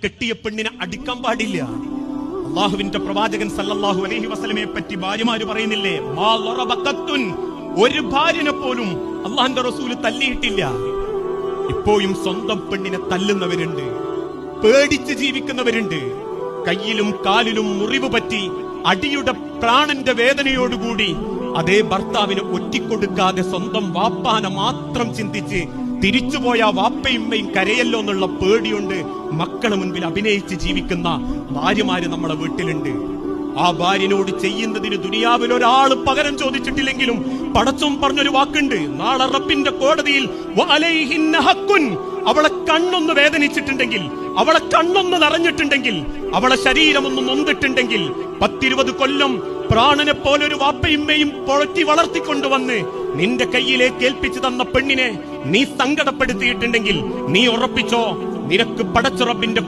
കെട്ടിയ പെണ്ണിനെ അടിക്കാൻ പാടില്ല. അള്ളാഹുവിന്റെ പ്രവാചകൻ സല്ലല്ലാഹു അലൈഹി വസല്ലമയെ പറ്റി ഭാര്യമാര് പറയുന്നില്ലേ, മാ ലറബഖത്തുൻ, ഒരു ഭാര്യനെ പോലും അള്ളാഹുന്റെ റസൂല് തല്ലിയിട്ടില്ല. ഇപ്പോഴും സ്വന്തം പെണ്ണിനെ തല്ലുന്നവരുണ്ട്, പേടിച്ച് ജീവിക്കുന്നവരുണ്ട്. കയ്യിലും കാലിലും മുറിവ് പറ്റി അടിയുടെ പ്രാണന്റെ വേദനയോടുകൂടി അതേ ഭർത്താവിനെ ഒറ്റിക്കൊടുക്കാതെ സ്വന്തം വാപ്പാനെ മാത്രം ചിന്തിച്ച് തിരിച്ചുപോയ വാപ്പയുമ്മയും കരയല്ലോ എന്നുള്ള പേടിയുണ്ട് മക്കളെ മുൻപിൽ അഭിനയിച്ച് ജീവിക്കുന്ന ഭാര്യമാര് നമ്മളെ വീട്ടിലുണ്ട്. ആ ഭാര്യനോട് ചെയ്യുന്നതിന് ദുനിയാവിൽ ഒരാൾ പകരം ചോദിച്ചിട്ടില്ലെങ്കിലും പടച്ചോൻ പറഞ്ഞൊരു വാക്കുണ്ട്, നാളെ റബ്ബിന്റെ കോടതിയിൽ വഅലൈഹിന്ന ഹഖ്കുൻ, അവളെ കണ്ണൊന്ന് വേദനിച്ചിട്ടുണ്ടെങ്കിൽ, അവളെ കണ്ണൊന്ന് നിറഞ്ഞിട്ടുണ്ടെങ്കിൽ, അവളെ ശരീരമൊന്ന് നൊന്നിട്ടുണ്ടെങ്കിൽ, 10-20 കൊല്ലം പ്രാണനെ പോലൊരു വാപ്പയുമ്മയും പൊളറ്റി വളർത്തിക്കൊണ്ടുവന്ന് നിന്റെ കയ്യിലേക്ക് ഏൽപ്പിച്ചു തന്ന പെണ്ണിനെ നീ സങ്കടപ്പെടുത്തിയിട്ടുണ്ടെങ്കിൽ നീ ഉറപ്പിച്ചോ, നിനക്ക് പടച്ച റബ്ബിന്റെ